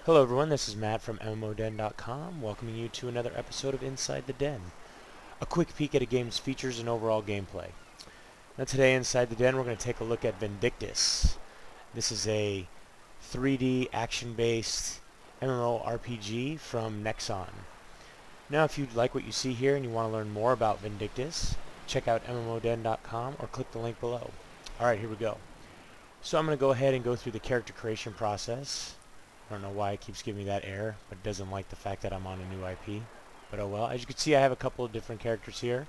Hello everyone, this is Matt from MMORPG.com, welcoming you to another episode of Inside the Den. A quick peek at a game's features and overall gameplay. Now today Inside the Den we're going to take a look at Vindictus. This is a 3D action-based MMORPG from Nexon. Now if you like what you see here and you want to learn more about Vindictus, check out MMORPG.com or click the link below. Alright, here we go. So I'm going to go ahead and go through the character creation process. I don't know why it keeps giving me that error, but it doesn't like the fact that I'm on a new IP. But oh well. As you can see, I have a couple of different characters here.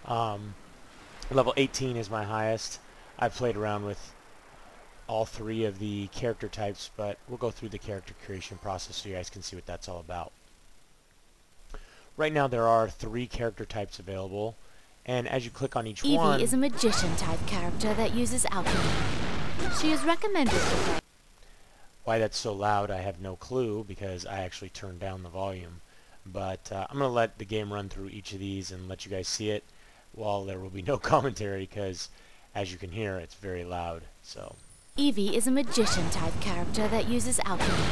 Level 18 is my highest. I've played around with all three of the character types, but we'll go through the character creation process so you guys can see what that's all about. Right now there are 3 character types available, and as you click on each one... Evie is a magician-type character that uses alchemy. She is recommended for play. Why that's so loud, I have no clue, because I actually turned down the volume. But I'm going to let the game run through each of these and let you guys see it, while there will be no commentary, because as you can hear, it's very loud. So Evie is a magician-type character that uses alchemy.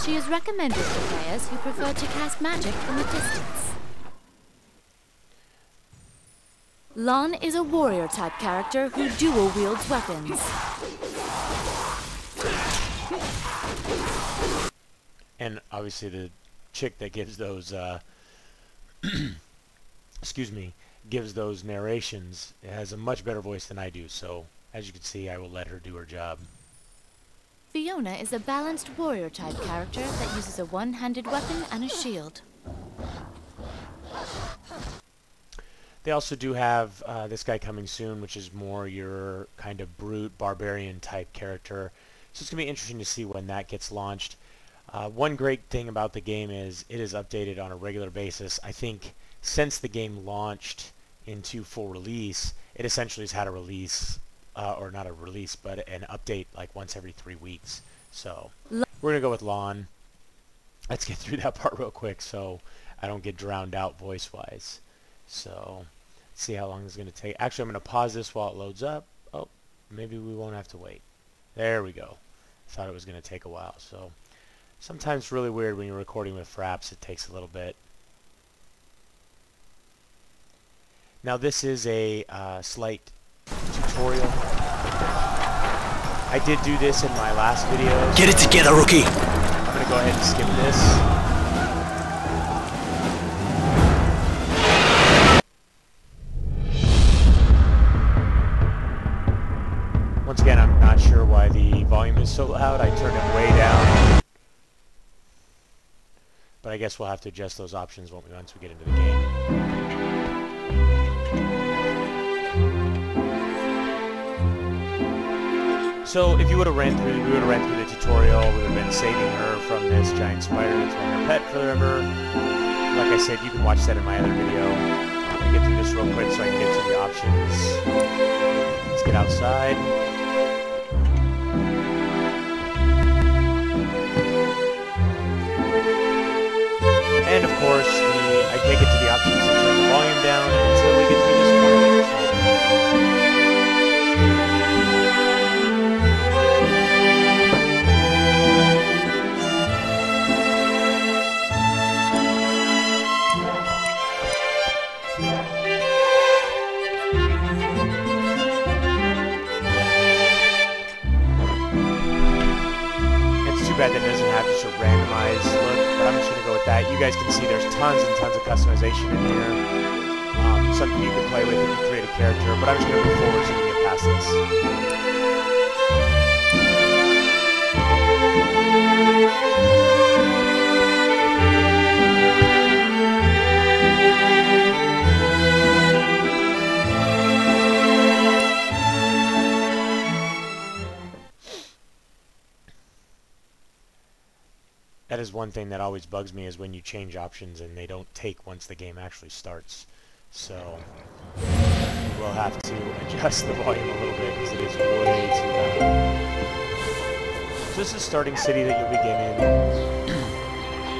She is recommended for players who prefer to cast magic from a distance. Lon is a warrior-type character who dual-wields weapons. And obviously the chick that gives those, excuse me, gives those narrations has a much better voice than I do, so as you can see, I will let her do her job. Fiona is a balanced warrior-type character that uses a one-handed weapon and a shield. They also do have this guy coming soon, which is more your kind of brute, barbarian-type character. So it's going to be interesting to see when that gets launched. One great thing about the game is it is updated on a regular basis. I think since the game launched into full release, it essentially has had a release, or not a release, but an update like once every 3 weeks. So we're going to go with Lon. Let's get through that part real quick so I don't get drowned out voice-wise. So let's see how long this is going to take. Actually, I'm going to pause this while it loads up. Oh, maybe we won't have to wait. There we go. Thought it was going to take a while. So sometimes it's really weird when you're recording with Fraps. It takes a little bit. Now this is a slight tutorial. I did do this in my last video. Get it together, rookie! I'm going to go ahead and skip this. Once again, I'm not sure why the volume is so loud. I turned it way down. But I guess we'll have to adjust those options once we get into the game. So if you would have ran through the tutorial, we would have been saving her from this giant spider that's been her pet forever. Like I said, you can watch that in my other video. I'm going to get through this real quick so I can get to the options. Let's get outside. And of course, I can't get to the options to turn the volume down until we get through this part. It's too bad that it doesn't have just a randomized look, but I'm just going to go with that. You guys can see there's tons and tons of customization in here. Something you can play with if you create a character, but I'm just going to move forward so we can get past this. That is one thing that always bugs me, is when you change options and they don't take once the game actually starts. So we'll have to adjust the volume a little bit because it is way too loud. So this is starting city that you'll begin in.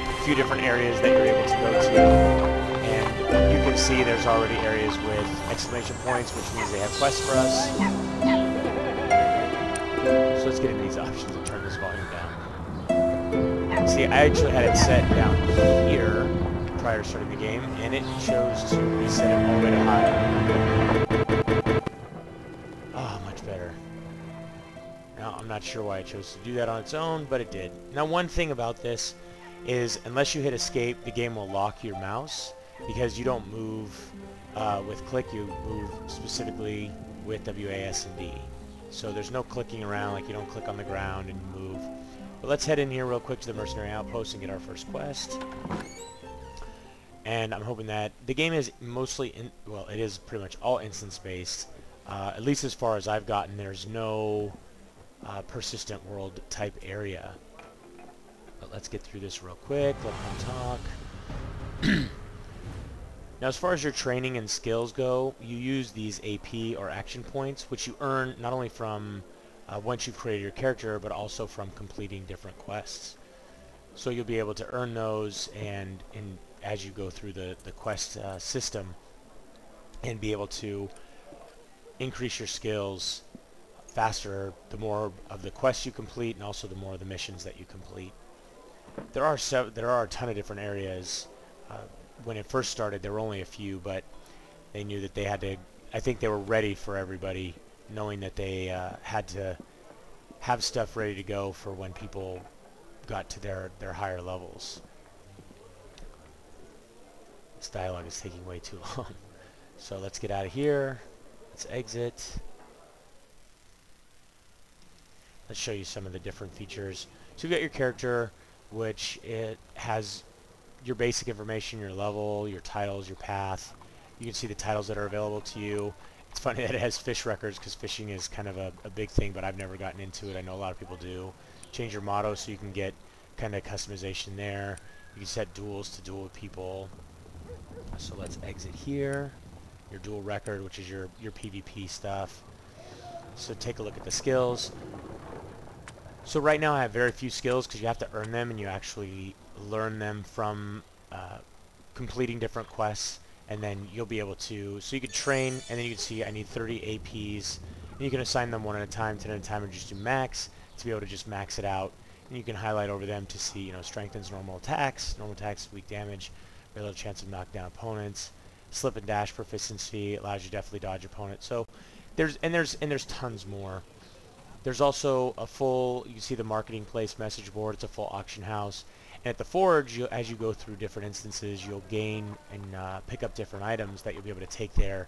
A few different areas that you're able to go to. And you can see there's already areas with exclamation points, which means they have quests for us. So let's get into these options and turn this volume down. See, I actually had it set down here prior to starting the game, and it chose to reset it all the way to high. Oh, much better. Now, I'm not sure why it chose to do that on its own, but it did. Now, one thing about this is, unless you hit escape, the game will lock your mouse, because you don't move with click, you move specifically with WAS and D. So there's no clicking around, like you don't click on the ground and you move. But let's head in here real quick to the Mercenary Outpost and get our first quest. And I'm hoping that the game is mostly, well, it is pretty much all instance-based. At least as far as I've gotten, there's no persistent world type area. But let's get through this real quick, let them talk. Now, as far as your training and skills go, you use these AP or action points, which you earn not only from once you've created your character, but also from completing different quests. So you'll be able to earn those, and as you go through the quest system, and be able to increase your skills faster the more of the quests you complete, and also the more of the missions that you complete. There are a ton of different areas. When it first started, there were only a few, but they knew that they had to, I think they were ready for everybody, knowing that they had to have stuff ready to go for when people got to their higher levels. This dialogue is taking way too long. So let's get out of here. Let's exit. Let's show you some of the different features. So you've got your character, which it has your basic information, your level, your titles, your path. You can see the titles that are available to you. It's funny that it has fish records, because fishing is kind of a big thing, but I've never gotten into it. I know a lot of people do. Change your motto so you can get kind of customization there. You can set duels to duel with people. So let's exit here. Your duel record, which is your PvP stuff. So take a look at the skills. So right now I have very few skills, because you have to earn them, and you actually learn them from completing different quests, and then you'll be able to, so you can train, and then you can see I need 30 APs, and you can assign them one at a time, 10 at a time, or just do max to be able to just max it out. And you can highlight over them to see, strengthens normal attacks, weak damage, very little chance of knockdown opponents, slip and dash proficiency, allows you to definitely dodge opponents. So there's tons more. There's also a full, you can see the marketing place message board, it's a full auction house. And at the Forge, as you go through different instances, you'll gain and pick up different items that you'll be able to take there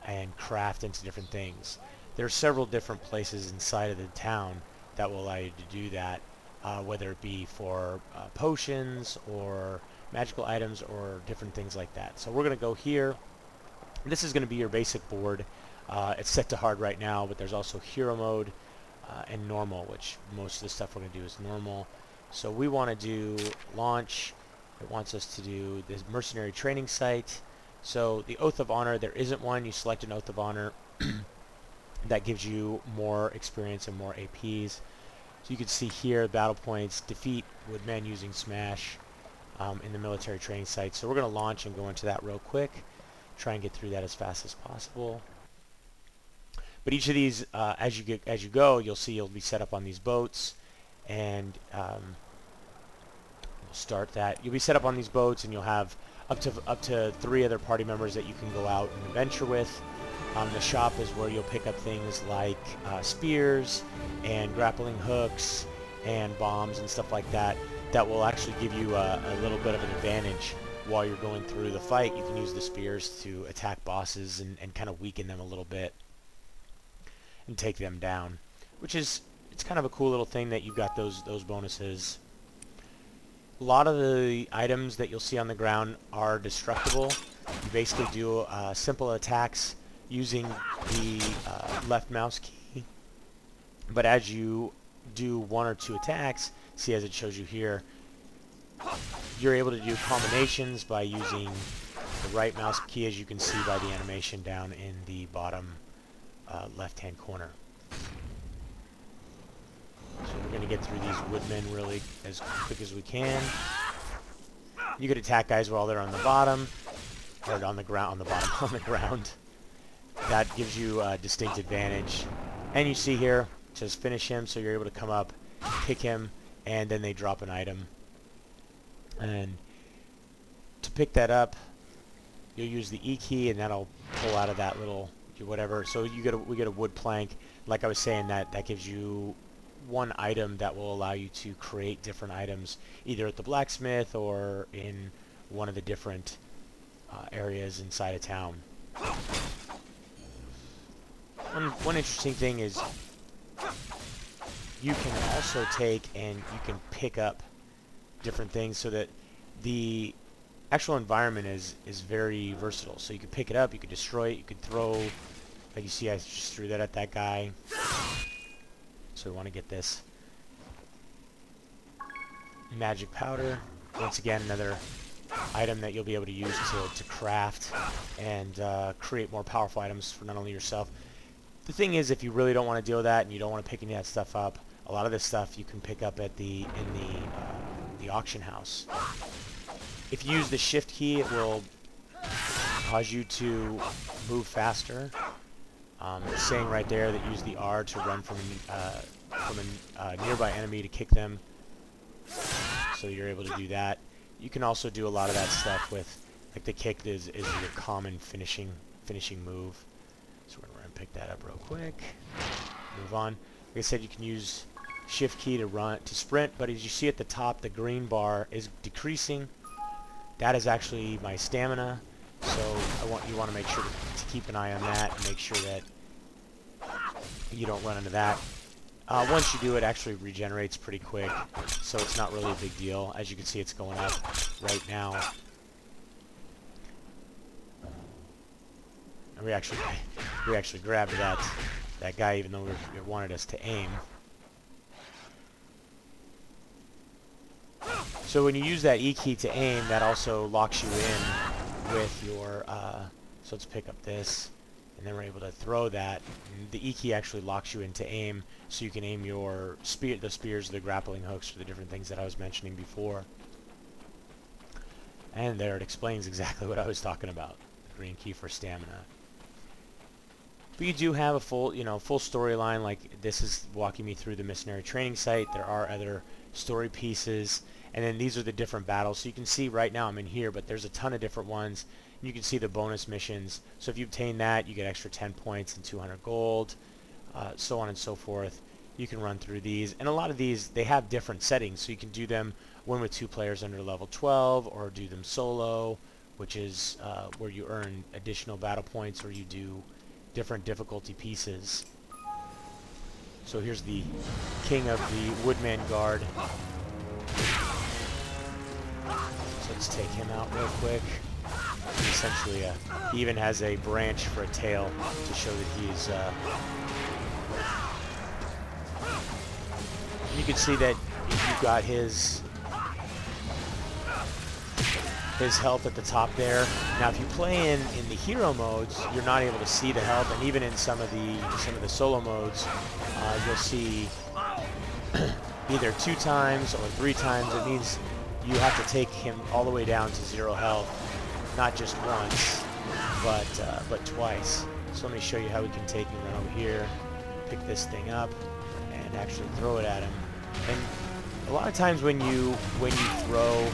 and craft into different things. There are several different places inside of the town that will allow you to do that, whether it be for potions or magical items or different things like that. So we're going to go here. This is going to be your basic board. It's set to hard right now, but there's also hero mode and normal, which most of the stuff we're going to do is normal. So we want to do launch. It wants us to do this mercenary training site. So the Oath of Honor, there isn't one. You select an Oath of Honor. That gives you more experience and more APs. So you can see here battle points, defeat woodmen using smash in the military training site. So we're going to launch and go into that real quick. Try and get through that as fast as possible. But each of these, as you go, you'll see you'll be set up on these boats, and we'll start that. You'll be set up on these boats, and you'll have up to 3 other party members that you can go out and adventure with. The shop is where you'll pick up things like spears and grappling hooks and bombs and stuff like that. That will actually give you a little bit of an advantage while you're going through the fight. You can use the spears to attack bosses and kind of weaken them a little bit and take them down, which is, it's kind of a cool little thing that you've got those bonuses. A lot of the items that you'll see on the ground are destructible. You basically do simple attacks using the left mouse key, but as you do 1 or 2 attacks, see as it shows you here, you're able to do combinations by using the right mouse key, as you can see by the animation down in the bottom left-hand corner. So we're going to get through these woodmen really as quick as we can. You could attack guys while they're on the bottom, or on the ground, on the bottom, on the ground. That gives you a distinct advantage. And you see here, it says finish him, so you're able to come up, kick him, and then they drop an item. And to pick that up, you'll use the E key, and that'll pull out of that little whatever. So we get a wood plank. Like I was saying, that gives you one item that will allow you to create different items, either at the blacksmith or in one of the different areas inside of town. One interesting thing is you can also take and you can pick up different things, so that the actual environment is very versatile. So you can pick it up, you can destroy it, you can throw, like you see I just threw that at that guy. So we want to get this magic powder. Once again, another item that you'll be able to use to craft and create more powerful items for not only yourself. The thing is, if you really don't want to deal with that and you don't want to pick any of that stuff up, a lot of this stuff you can pick up at the auction house. If you use the shift key, it will cause you to move faster. It's saying right there that use the R to run from a nearby enemy to kick them. So you're able to do that. You can also do a lot of that stuff with, like the kick is your common finishing move. So we're going to pick that up real quick. Move on. Like I said, you can use shift key to sprint, but as you see at the top, the green bar is decreasing. That is actually my stamina, so you want to make sure to keep an eye on that and make sure that you don't run into that. Once you do, it actually regenerates pretty quick, so it's not really a big deal. As you can see, it's going up right now. And we actually grabbed that guy, even though it wanted us to aim. So when you use that E key to aim, that also locks you in with your, so let's pick up this, and then we're able to throw that. And the E key actually locks you into aim, so you can aim your the spears, the grappling hooks, or the different things that I was mentioning before. And there it explains exactly what I was talking about, the green key for stamina. But you do have a full storyline. Like this is walking me through the missionary training site. There are other story pieces, and then these are the different battles. So you can see right now I'm in here, but there's a ton of different ones. You can see the bonus missions. So if you obtain that, you get extra 10 points and 200 gold, so on and so forth. You can run through these, and a lot of these, they have different settings, so you can do them one with 2 players under level 12, or do them solo, which is where you earn additional battle points, or you do different difficulty pieces. So here's the king of the Woodman Guard. So let's take him out real quick. Essentially, he even has a branch for a tail to show that he's... you can see that you've got his health at the top there. Now, if you play in the hero modes, you're not able to see the health, and even in some of the solo modes, you'll see either 2 times or 3 times. It means you have to take him all the way down to 0 health, not just once, but twice. So let me show you how we can take him right over here, pick this thing up, and actually throw it at him. And a lot of times when you throw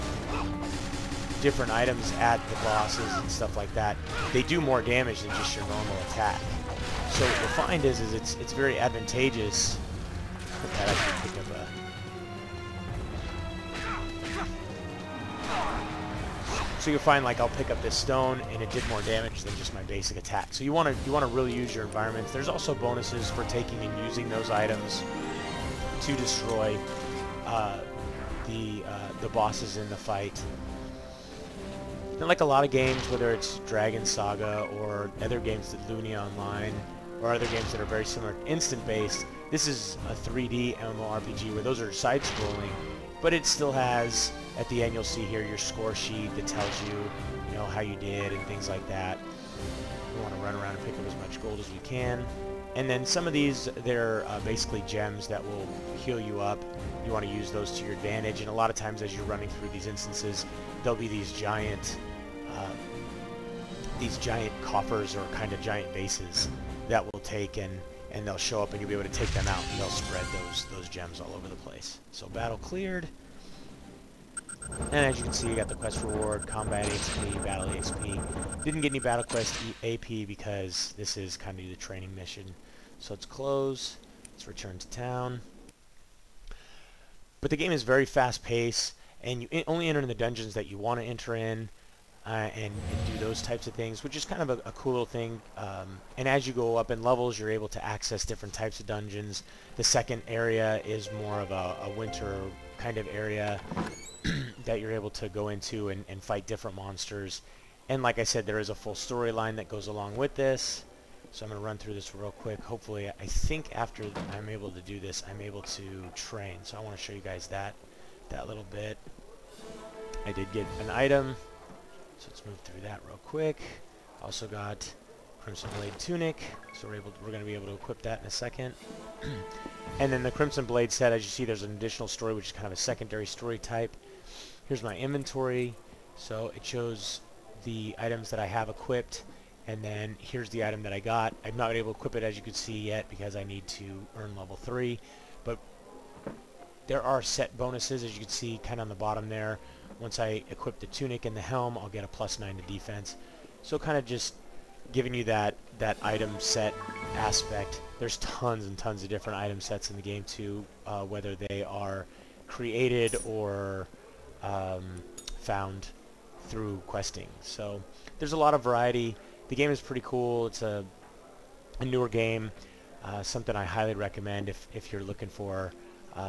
different items at the bosses and stuff like that, they do more damage than just your normal attack. So what you'll find is it's very advantageous. That actually pick up so you'll find, like, I'll pick up this stone and it did more damage than just my basic attack. So you want to really use your environments. There's also bonuses for taking and using those items to destroy the bosses in the fight. And like a lot of games, whether it's Dragon Saga or other games that Lunia Online, or other games that are very similar, instant-based, this is a 3D MMORPG where those are side-scrolling, but it still has, at the end you'll see here your score sheet that tells you, how you did and things like that. We want to run around and pick up as much gold as we can. And then some of these, they're basically gems that will heal you up. You want to use those to your advantage, and a lot of times as you're running through these instances, there'll be these giant coffers or kind of giant bases that will take and they'll show up, and you'll be able to take them out, and they'll spread those gems all over the place. So battle cleared. And as you can see, you got the quest reward, combat XP, battle XP. Didn't get any battle quest AP because this is kind of the training mission. So let's close. Let's return to town. But the game is very fast-paced, and you only enter in the dungeons that you want to enter in, and do those types of things, which is kind of a cool little thing. And as you go up in levels, you're able to access different types of dungeons. The second area is more of a winter kind of area that you're able to go into and fight different monsters. And like I said, there is a full storyline that goes along with this. So I'm going to run through this real quick. Hopefully, I think after I'm able to do this, I'm able to train. So I want to show you guys that little bit. I did get an item. So let's move through that real quick. Also got Crimson Blade Tunic. So we're going to be able to equip that in a second. And then the Crimson Blade set, as you see, there's an additional story, which is kind of a secondary story type. Here's my inventory. So it shows the items that I have equipped. And then here's the item that I got. I'm not able to equip it, as you can see, yet because I need to earn level 3. But there are set bonuses, as you can see kind of on the bottom there. Once I equip the tunic and the helm, I'll get a +9 to defense. So kind of just giving you that item set aspect. There's tons and tons of different item sets in the game too, whether they are created or found through questing. So there's a lot of variety. The game is pretty cool. It's a newer game, something I highly recommend if you're looking for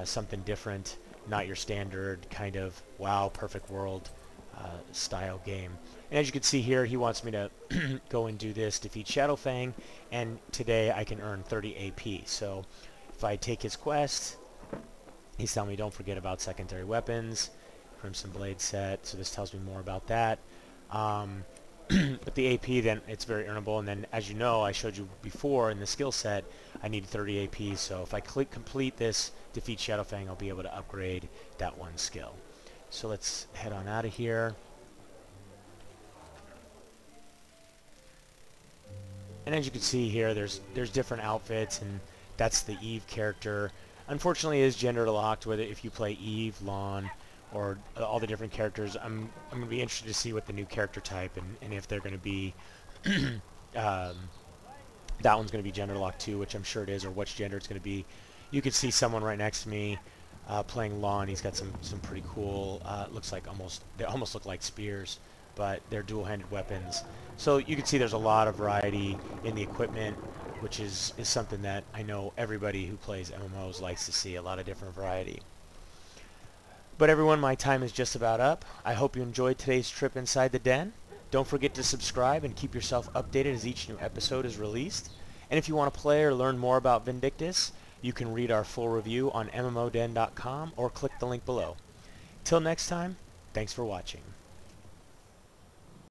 something different, not your standard kind of WoW perfect world style game. And as you can see here, he wants me to go and do this, defeat Shadowfang, and today I can earn 30 AP. So if I take his quest, he's telling me don't forget about secondary weapons, Crimson Blade set, so this tells me more about that. But the AP, then it's very earnable, and then as you know, I showed you before in the skill set, I need 30 AP, so if I complete this defeat Shadowfang, I'll be able to upgrade that one skill. So let's head on out of here. And as you can see here, there's different outfits, and that's the Eve character. Unfortunately, it is gender locked, whether if you play Eve, Lawn, or all the different characters. I'm going to be interested to see what the new character type and if they're going to be that one's going to be gender locked too, which I'm sure it is, or which gender it's going to be. You can see someone right next to me playing Lawn. He's got some pretty cool, looks like they almost look like spears, but they're dual-handed weapons. So you can see there's a lot of variety in the equipment, which is something that I know everybody who plays MMOs likes to see, a lot of different variety. But everyone, my time is just about up. I hope you enjoyed today's trip inside the den. Don't forget to subscribe and keep yourself updated as each new episode is released. And if you want to play or learn more about Vindictus, you can read our full review on MMOden.com or click the link below. Till next time, thanks for watching.